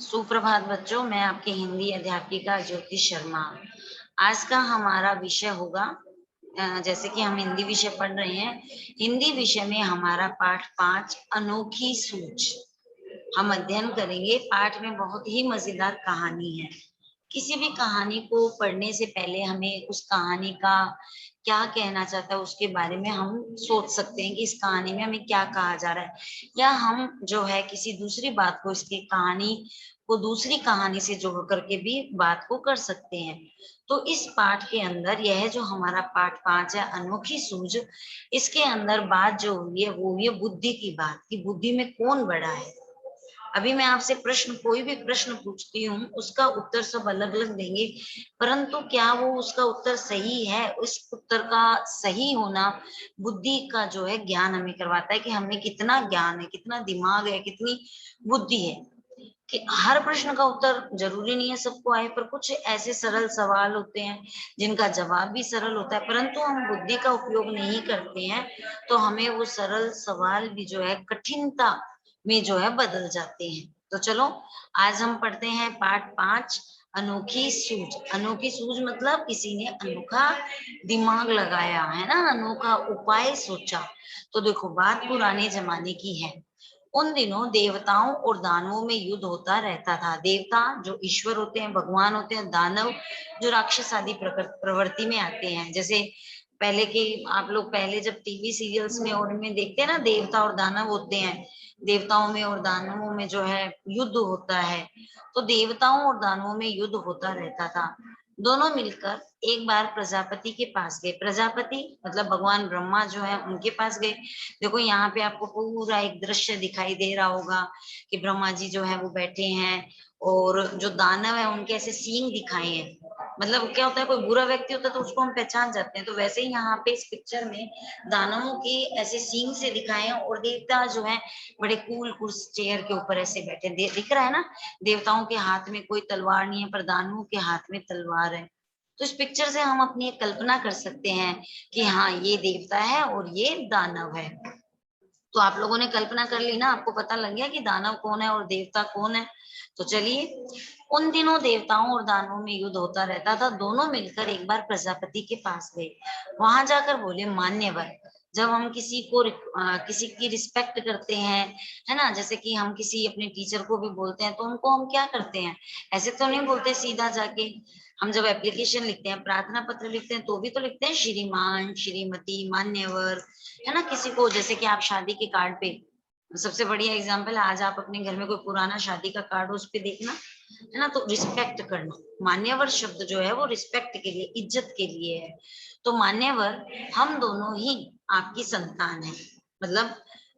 सुप्रभात बच्चों, मैं आपकी हिंदी अध्यापिका ज्योति शर्मा। आज का हमारा विषय होगा, जैसे कि हम हिंदी विषय पढ़ रहे हैं। हिंदी विषय में हमारा पाठ 5 अनोखी सूझ हम अध्ययन करेंगे। पाठ में बहुत ही मजेदार कहानी है। किसी भी कहानी को पढ़ने से पहले हमें उस कहानी का क्या कहना चाहता है उसके बारे में हम सोच सकते हैं कि इस कहानी में हमें क्या कहा जा रहा है, या हम जो है किसी दूसरी बात को, इसकी कहानी को दूसरी कहानी से जोड़ करके भी बात को कर सकते हैं। तो इस पाठ के अंदर, यह जो हमारा पाठ 5 है अनोखी सूझ, इसके अंदर बात जो हुई है वो हुई है बुद्धि की बात, कि बुद्धि में कौन बड़ा है। अभी मैं आपसे कोई भी प्रश्न पूछती हूँ, उसका उत्तर सब अलग अलग देंगे, परंतु क्या वो उसका उत्तर सही है, उस उत्तर का सही होना बुद्धि का जो है ज्ञान हमें करवाता है, कि हमें कितना ज्ञान है, कितना दिमाग है, कितनी बुद्धि है। कि हर प्रश्न का उत्तर जरूरी नहीं है सबको आए, पर कुछ ऐसे सरल सवाल होते हैं जिनका जवाब भी सरल होता है, परंतु हम बुद्धि का उपयोग नहीं करते हैं तो हमें वो सरल सवाल भी जो है कठिनता में जो है बदल जाते हैं। तो चलो, आज हम पढ़ते हैं पाठ 5 अनोखी सूझ। अनोखी सूझ मतलब किसी ने अनोखा दिमाग लगाया है ना, अनोखा उपाय सोचा। तो देखो, बात पुराने जमाने की है। उन दिनों देवताओं और दानवों में युद्ध होता रहता था। देवता जो ईश्वर होते हैं, भगवान होते हैं, दानव जो राक्षस आदि प्रवृत्ति में आते हैं। जैसे पहले के, आप लोग पहले जब टीवी सीरियल्स में और इनमें देखते हैं ना, देवता और दानव होते हैं, देवताओं में और दानवों में जो है युद्ध होता है। तो देवताओं और दानवों में युद्ध होता रहता था। दोनों मिलकर एक बार प्रजापति के पास गए। प्रजापति मतलब भगवान ब्रह्मा जो है उनके पास गए। देखो, यहाँ पे आपको पूरा एक दृश्य दिखाई दे रहा होगा कि ब्रह्मा जी जो है वो बैठे हैं, और जो दानव है उनके ऐसे सींग दिखाए हैं। मतलब क्या होता है, कोई बुरा व्यक्ति होता है तो उसको हम पहचान जाते हैं, तो वैसे ही यहाँ पे इस पिक्चर में दानवों के ऐसे सींग से दिखाए हैं, और देवता जो है बड़े कूल कुर्स चेयर के ऊपर ऐसे बैठे दिख रहा है ना। देवताओं के हाथ में कोई तलवार नहीं है, पर दानवों के हाथ में तलवार है। तो इस पिक्चर से हम अपनी एक कल्पना कर सकते हैं कि हाँ, ये देवता है और ये दानव है। तो आप लोगों ने कल्पना कर ली ना, आपको पता लग गया कि दानव कौन है और देवता कौन है। तो चलिए, उन दिनों देवताओं और दानवों में युद्ध होता रहता था। दोनों मिलकर एक बार प्रजापति के पास गए। वहां जाकर बोले, मान्यवर, जब हम किसी की रिस्पेक्ट करते हैं, है ना, जैसे कि हम किसी अपने टीचर को भी बोलते हैं तो उनको हम क्या करते हैं, ऐसे तो नहीं बोलते सीधा जाके। हम जब एप्लीकेशन लिखते हैं, प्रार्थना पत्र लिखते हैं, तो भी तो लिखते हैं श्रीमान, श्रीमती, मान्यवर, है ना। किसी को, जैसे कि आप शादी के कार्ड पे, सबसे बढ़िया एग्जांपल है, आज आप अपने घर में कोई पुराना शादी का कार्ड हो, उस पे देखना, है ना, तो रिस्पेक्ट करना। मान्यवर शब्द जो है वो रिस्पेक्ट के लिए, इज्जत के लिए है। तो मान्यवर, हम दोनों ही आपकी संतान है। मतलब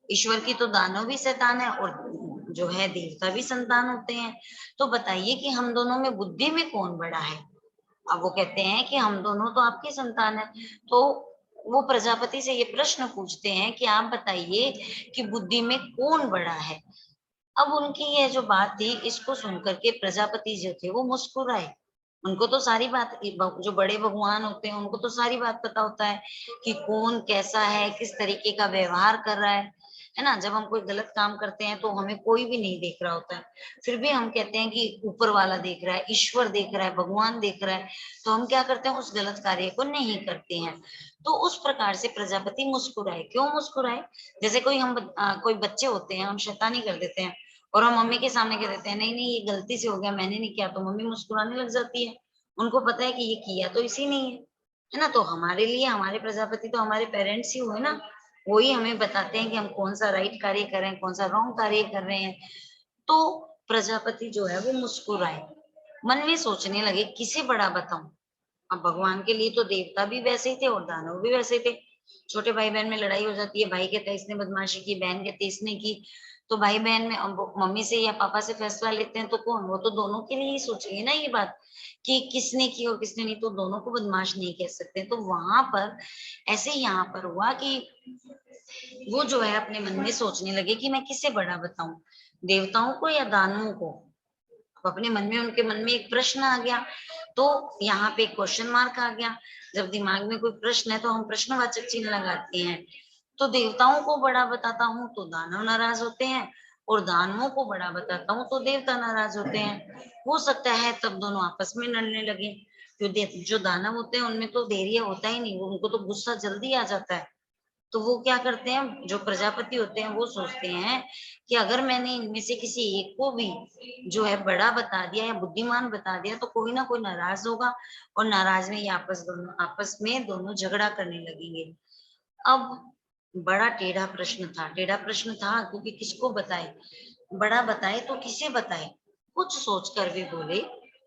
ईश्वर की तो दानव भी संतान है, और जो है देवता भी संतान होते हैं। तो बताइए कि हम दोनों में बुद्धि में कौन बड़ा है। अब वो कहते हैं कि हम दोनों तो आपकी संतान है। तो वो प्रजापति से ये प्रश्न पूछते हैं कि आप बताइए कि बुद्धि में कौन बड़ा है। अब उनकी ये जो बात थी, इसको सुनकर के प्रजापति जो थे वो मुस्कुराए। उनको तो सारी बात, जो बड़े भगवान होते हैं उनको तो सारी बात पता होता है कि कौन कैसा है, किस तरीके का व्यवहार कर रहा है ना। जब हम कोई गलत काम करते हैं तो हमें कोई भी नहीं देख रहा होता है, फिर भी हम कहते हैं कि ऊपर वाला देख रहा है, ईश्वर देख रहा है, भगवान देख रहा है। तो हम क्या करते हैं, उस गलत कार्य को नहीं करते हैं। तो उस प्रकार से प्रजापति मुस्कुराए। क्यों मुस्कुराए? जैसे कोई बच्चे होते हैं, हम शैतानी कर देते हैं और हम मम्मी के सामने कह देते हैं, नहीं नहीं ये गलती से हो गया, मैंने नहीं किया, तो मम्मी मुस्कुराने लग जाती है। उनको पता है कि ये किया तो इसी ने है ना। तो हमारे लिए हमारे प्रजापति तो हमारे पेरेंट्स ही हुए ना। वही हमें बताते हैं कि हम कौन सा राइट कार्य कर रहे हैं, कौन सा रॉन्ग कार्य कर रहे हैं। तो प्रजापति जो है वो मुस्कुराए, मन में सोचने लगे, किसे बड़ा बताऊं। अब भगवान के लिए तो देवता भी वैसे ही थे और दानव भी वैसे थे। छोटे भाई बहन में लड़ाई हो जाती है, भाई कहता है इसने बदमाशी की, बहन कहती है इसने की। तो भाई बहन में मम्मी से या पापा से फैसला लेते हैं तो कौन, वो तो दोनों के लिए ही सोचेंगे ना ये बात, कि किसने की और किसने नहीं। तो दोनों को बदमाश नहीं कह सकते। तो वहां पर ऐसे ही यहाँ पर हुआ कि वो जो है अपने मन में सोचने लगे कि मैं किसे बड़ा बताऊं, देवताओं को या दानवों को। अपने मन में, उनके मन में एक प्रश्न आ गया। तो यहाँ पे क्वेश्चन मार्क आ गया। जब दिमाग में कोई प्रश्न है तो हम प्रश्नवाचक चिन्ह लगाते हैं। तो देवताओं को बड़ा बताता हूँ तो दानव नाराज होते हैं, और दानवों को बड़ा बताता हूँ तो देवता नाराज होते हैं। हो सकता है तब दोनों आपस में लड़ने लगे। जो दानव होते हैं उनमें तो धैर्य होता ही नहीं, उनको तो गुस्सा जल्दी आ जाता है। तो वो क्या करते हैं, जो प्रजापति होते हैं वो सोचते हैं कि अगर मैंने इनमें से किसी एक को भी जो है बड़ा बता दिया या बुद्धिमान बता दिया तो कोई ना कोई नाराज होगा, और नाराज में ये आपस में दोनों झगड़ा करने लगेंगे। अब बड़ा टेढ़ा प्रश्न था क्योंकि किसको बताए, बड़ा बताए तो किसे बताए, कुछ सोचकर वे बोले।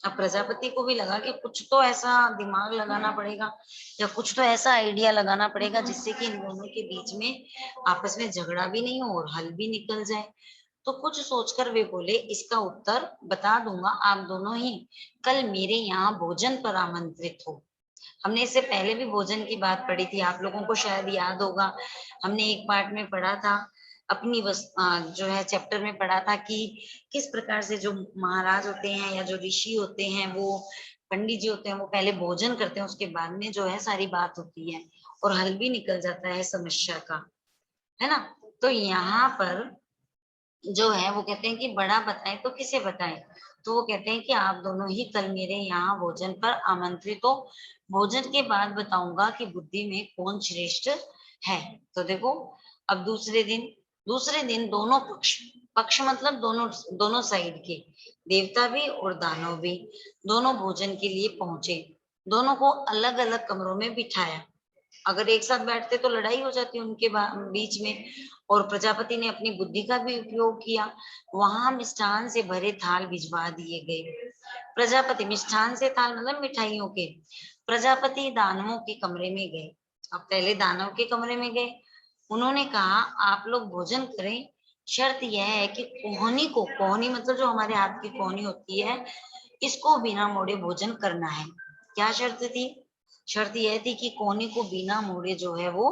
अब प्रजापति को भी लगा कि कुछ तो ऐसा दिमाग लगाना पड़ेगा या कुछ तो ऐसा आइडिया लगाना पड़ेगा जिससे कि इन दोनों के बीच में आपस में झगड़ा भी नहीं हो और हल भी निकल जाए। तो कुछ सोचकर वे बोले, इसका उत्तर बता दूंगा, आप दोनों ही कल मेरे यहाँ भोजन पर आमंत्रित हो। हमने इससे पहले भी भोजन की बात पढ़ी थी, आप लोगों को शायद याद होगा। हमने एक पार्ट में पढ़ा था, अपनी जो है चैप्टर में पढ़ा था कि किस प्रकार से जो महाराज होते हैं या जो ऋषि होते हैं, वो पंडित जी होते हैं, वो पहले भोजन करते हैं, उसके बाद में जो है सारी बात होती है और हल भी निकल जाता है समस्या का, है ना। तो यहाँ पर जो है वो कहते हैं कि बड़ा बताएं तो किसे बताएं, तो वो कहते हैं कि आप दोनों ही कल मेरे यहाँ भोजन पर आमंत्रित हो। भोजन के बाद बताऊंगा कि बुद्धि में कौन श्रेष्ठ है। तो देखो, अब दूसरे दिन दोनों पक्ष, पक्ष मतलब दोनों दोनों साइड के, देवता भी और दानव भी, दोनों भोजन के लिए पहुंचे। दोनों को अलग अलग कमरों में बिठाया। अगर एक साथ बैठते तो लड़ाई हो जाती उनके बीच में। और प्रजापति ने अपनी बुद्धि का भी उपयोग किया, वहां मिष्ठान से भरे थाल भिजवा दिए गए। प्रजापति मिष्ठान से थाल मतलब मिठाइयों के। प्रजापति दानवों के कमरे में गए। अब पहले दानव के कमरे में गए, उन्होंने कहा आप लोग भोजन करें, शर्त यह है कि कोहनी मतलब जो हमारे हाथ की कोहनी होती है, इसको बिना मोड़े भोजन करना है। क्या शर्त थी? शर्त यह थी कि कोहनी को बिना मोड़े जो है वो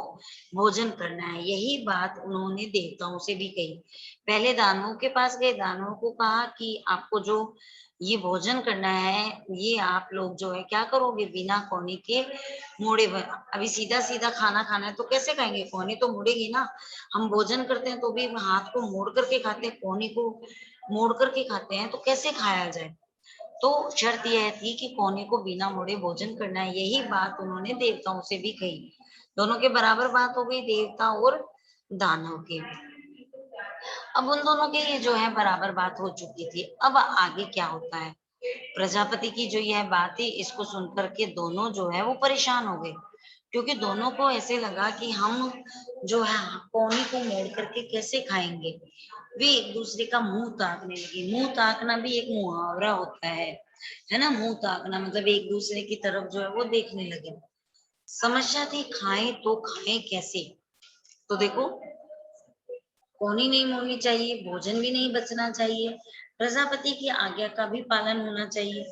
भोजन करना है। यही बात उन्होंने देवताओं से भी कही। पहले दानवों के पास गए, दानवों को कहा कि आपको जो ये भोजन करना है, ये आप लोग जो है क्या करोगे, बिना कोहनी के मोड़े। अभी सीधा सीधा खाना खाना है तो कैसे खाएंगे, कोहनी तो मुड़ेगी ना। हम भोजन करते हैं तो भी हाथ को मोड़ करके खाते हैं, कोहनी को मोड़ करके खाते हैं, तो कैसे खाया जाए। तो शर्त यह थी कि कोने को बिना मोड़े भोजन करना है। यही बात उन्होंने देवताओं से भी कही। दोनों के बराबर बात हो गई, देवता और दानव के। अब उन दोनों के ये जो है बराबर बात हो चुकी थी। अब आगे क्या होता है, प्रजापति की जो यह बात है इसको सुनकर के दोनों जो है वो परेशान हो गए, क्योंकि दोनों को ऐसे लगा कि हम जो है कोने को मोड़ करके कैसे खाएंगे। वे एक दूसरे का मुंह ताकने लगे। मुंह ताकना भी एक मुहावरा होता है ना। मुंह ताकना मतलब एक दूसरे की तरफ जो है वो देखने लगे। समस्या थी खाएं तो खाएं कैसे। तो देखो, कोहनी नहीं मोड़नी चाहिए, भोजन भी नहीं बचना चाहिए, प्रजापति की आज्ञा का भी पालन होना चाहिए।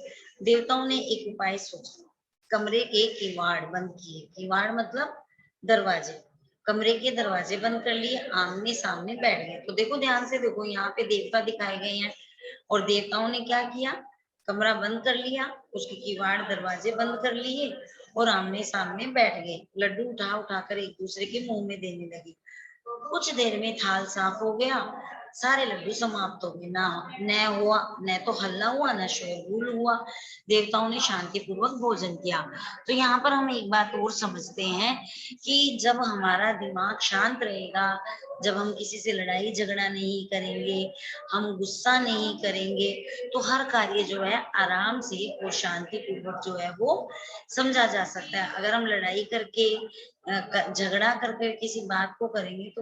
देवताओं ने एक उपाय सोचा। कमरे के किवाड़ बंद किए। किवाड़ मतलब दरवाजे। कमरे के दरवाजे बंद कर लिए, आमने सामने बैठ गए। तो देखो ध्यान से देखो, यहाँ पे देवता दिखाए गए हैं और देवताओं ने क्या किया, कमरा बंद कर लिया, उसके किवाड़ दरवाजे बंद कर लिए और आमने सामने बैठ गए। लड्डू उठा उठाकर एक दूसरे के मुंह में देने लगे। कुछ देर में थाल साफ हो गया, सारे लड्डू समाप्त हो गए। न तो हल्ला हुआ, न शोरगुल हुआ। देवताओं ने शांति पूर्वक भोजन किया। तो यहाँ पर हम एक बात और समझते हैं कि जब हमारा दिमाग शांत रहेगा, जब हम किसी से लड़ाई झगड़ा नहीं करेंगे, हम गुस्सा नहीं करेंगे, तो हर कार्य जो है आराम से और शांति पूर्वक जो है वो समझा जा सकता है। अगर हम लड़ाई करके झगड़ा करके किसी बात को करेंगे तो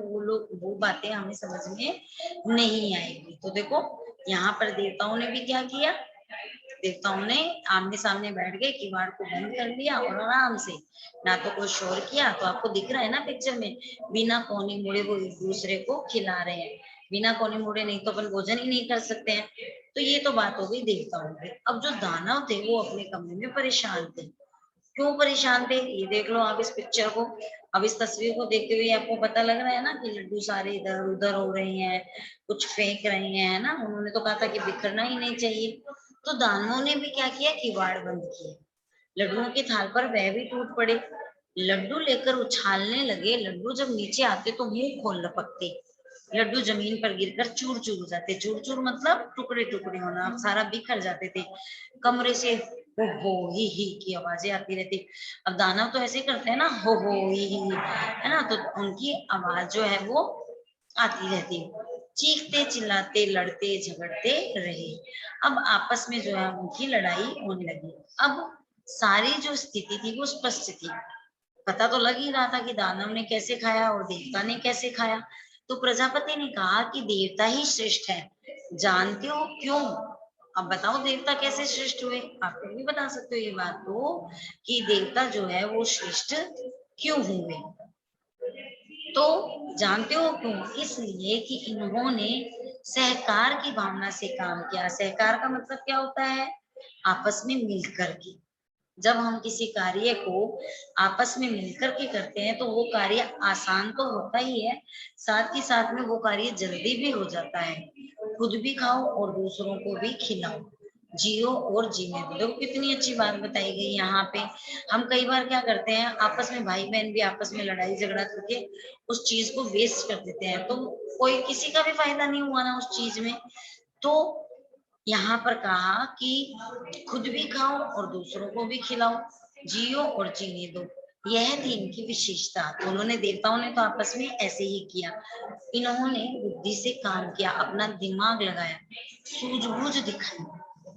वो बातें हमें समझ में नहीं आएगी। तो देखो, यहाँ पर देवताओं ने भी क्या किया, देवताओं ने आमने सामने बैठ गए, किवाड़ को बंद कर लिया और आराम से, ना तो कोई शोर किया। तो आपको दिख रहा है ना पिक्चर में, बिना कोने मुड़े वो एक दूसरे को खिला रहे हैं। बिना कोने मुड़े नहीं तो अपन भोजन ही नहीं कर सकते हैं। तो ये तो बात हो गई देवताओं की। अब जो दानव थे वो अपने कमरे में परेशान थे। क्यों परेशान थे, ये देख लो आप इस पिक्चर को। अब इस तस्वीर को देखते हुए आपको पता लग रहा है ना कि लड्डू सारे इधर उधर हो रहे हैं, कुछ फेंक रहे हैं ना। उन्होंने तो कहा था कि बिखरना ही नहीं चाहिए। तो दानवों ने भी क्या किया, किवाड़ बंद किए। लड्डुओं की थाल पर वह भी टूट पड़े। लड्डू लेकर उछालने लगे। लड्डू जब नीचे आते तो मुंह खोल लपकते। लड्डू जमीन पर गिरकर चूर चूर हो जाते। चूर चूर मतलब टुकड़े टुकड़े होना, सारा बिखर जाते थे। कमरे से हो ही की आवाजें आती रहती। अब दानव तो ऐसे करते हैं ना, हो ही है ना, तो उनकी आवाज जो है वो आती रहती। चीखते चिल्लाते लड़ते झगड़ते रहे। अब आपस में जो है उनकी लड़ाई होने लगी। अब सारी जो स्थिति थी वो स्पष्ट थी। पता तो लग ही रहा था कि दानव ने कैसे खाया और देवता ने कैसे खाया। तो प्रजापति ने कहा कि देवता ही श्रेष्ठ है, जानते हो क्यों? अब बताओ देवता कैसे श्रेष्ठ हुए? आप लोग भी बता सकते हो ये बात तो, कि देवता जो है वो श्रेष्ठ क्यों हुए। तो जानते हो क्यों? इसलिए कि इन्होंने सहकार की भावना से काम किया। सहकार का मतलब क्या होता है? आपस में मिलकर के। जब हम किसी कार्य को आपस में मिलकर के करते हैं तो वो कार्य आसान तो होता ही है, साथ ही साथ में वो कार्य जल्दी भी हो जाता है। खुद भी खाओ और दूसरों को भी खिलाओ, जियो और जीने दो। देखो कितनी अच्छी बात बताई गई यहाँ पे। हम कई बार क्या करते हैं, आपस में भाई बहन भी आपस में लड़ाई झगड़ा करके उस चीज को वेस्ट कर देते हैं, तो कोई किसी का भी फायदा नहीं हुआ ना उस चीज में। तो यहाँ पर कहा कि खुद भी खाओ और दूसरों को भी खिलाओ, जियो और जीने दो। यह थी इनकी विशेषता। तो उन्होंने, देवताओं ने तो आपस में ऐसे ही किया। इन्होंने बुद्धि से काम किया, अपना दिमाग लगाया, सूझबूझ दिखाई,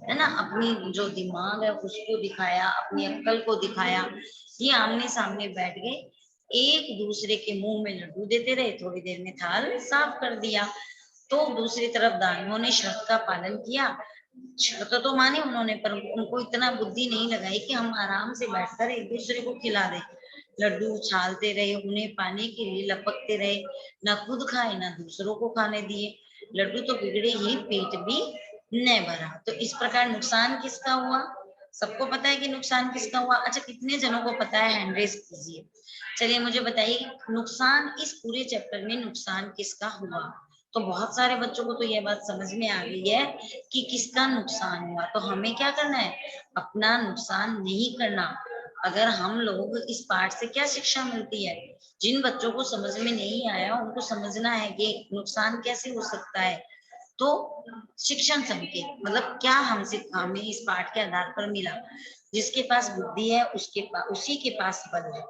है ना, अपनी जो दिमाग है उसको दिखाया, अपनी अक्ल को दिखाया। ये आमने सामने बैठ गए, एक दूसरे के मुंह में लड्डू देते रहे, थोड़ी देर में थाल साफ कर दिया। तो दूसरी तरफ दानवों ने शर्त का पालन किया। शर्त तो मानी उन्होंने, पर उनको इतना बुद्धि नहीं लगाई कि हम आराम से बैठकर एक दूसरे को खिला दें। लड्डू उछालते रहे, उन्हें पाने के लिए लपकते रहे, ना खुद खाए ना दूसरों को खाने दिए। लड्डू तो बिगड़े ही, पेट भी न भरा। तो इस प्रकार नुकसान किसका हुआ? सबको पता है कि नुकसान किसका हुआ। अच्छा, कितने जनों को पता है? हैंड रेज कीजिए। चलिए मुझे बताइए कि नुकसान, इस पूरे चैप्टर में नुकसान किसका हुआ? तो बहुत सारे बच्चों को तो यह बात समझ में आ गई है कि किसका नुकसान हुआ। तो हमें क्या करना है? अपना नुकसान नहीं करना। अगर हम लोग, इस पाठ से क्या शिक्षा मिलती है? जिन बच्चों को समझ में नहीं आया उनको समझना है कि नुकसान कैसे हो सकता है। तो शिक्षण संकेत मतलब क्या हमसे, हमें इस पाठ के आधार पर मिला, जिसके पास बुद्धि है उसके पास, उसी के पास बल है।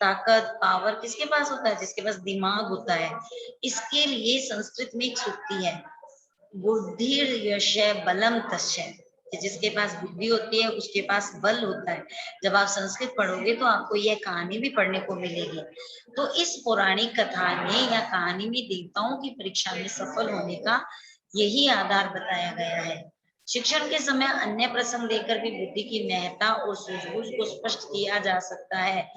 ताकत, पावर किसके पास होता है? जिसके पास दिमाग होता है। इसके लिए संस्कृत में एक सूक्ति है, बुद्धि यशय बलम तस्य, कि जिसके पास बुद्धि होती है उसके पास बल होता है। जब आप संस्कृत पढ़ोगे तो आपको यह कहानी भी पढ़ने को मिलेगी। तो इस पौराणिक कथा में या कहानी में देवताओं की परीक्षा में सफल होने का यही आधार बताया गया है। शिक्षण के समय अन्य प्रसंग देकर भी बुद्धि की महत्ता और सूझबूझ को स्पष्ट किया जा सकता है।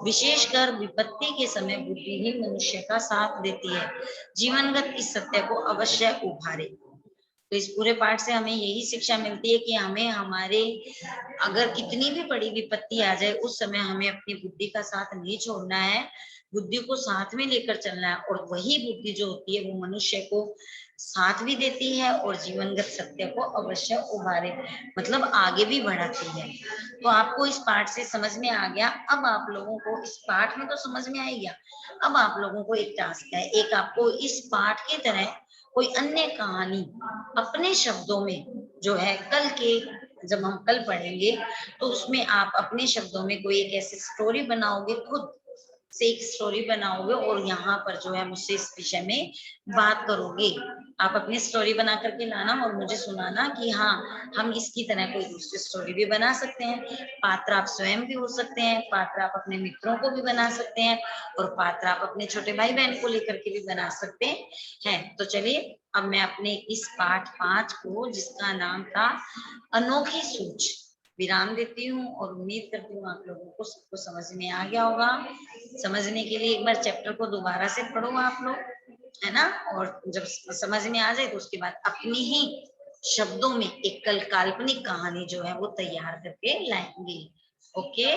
विशेषकर विपत्ति के समय बुद्धि ही मनुष्य का साथ देती है। जीवनगत इस सत्य को अवश्य उभारे। तो इस पूरे पाठ से हमें यही शिक्षा मिलती है कि हमें, हमारे अगर कितनी भी बड़ी विपत्ति आ जाए उस समय हमें अपनी बुद्धि का साथ नहीं छोड़ना है, बुद्धि को साथ में लेकर चलना है। और वही बुद्धि जो होती है वो मनुष्य को साथ भी देती है और जीवनगत सत्य को अवश्य उभारे, मतलब आगे भी बढ़ाती है। तो आपको इस पाठ से समझ में आ गया। अब आप लोगों को इस पाठ में तो समझ में आ गया। अब आप लोगों को एक टास्क है, एक आपको इस पाठ की तरह कोई अन्य कहानी अपने शब्दों में, जो है कल के, जब हम कल पढ़ेंगे तो उसमें आप अपने शब्दों में कोई एक ऐसी स्टोरी बनाओगे, खुद से एक स्टोरी बनाओगे और यहाँ पर जो है मुझसे इस विषय में बात करोगे। आप अपनी स्टोरी बना करके लाना और मुझे सुनाना कि हाँ, हम इसकी तरह कोई दूसरी स्टोरी भी बना सकते हैं। पात्र आप स्वयं भी हो सकते हैं, पात्र आप अपने मित्रों को भी बना सकते हैं, और पात्र आप अपने छोटे भाई बहन को लेकर के भी बना सकते हैं। तो चलिए अब मैं अपने इस पाठ 5 को, जिसका नाम था अनोखी सूझ, विराम देती हूँ और उम्मीद करती हूँ आप लोगों को सबको समझ में आ गया होगा। समझने के लिए एक बार चैप्टर को दोबारा से पढ़ो आप लोग, है ना, और जब समझ में आ जाए तो उसके बाद अपनी ही शब्दों में एक काल्पनिक कहानी जो है वो तैयार करके लाएंगे। ओके।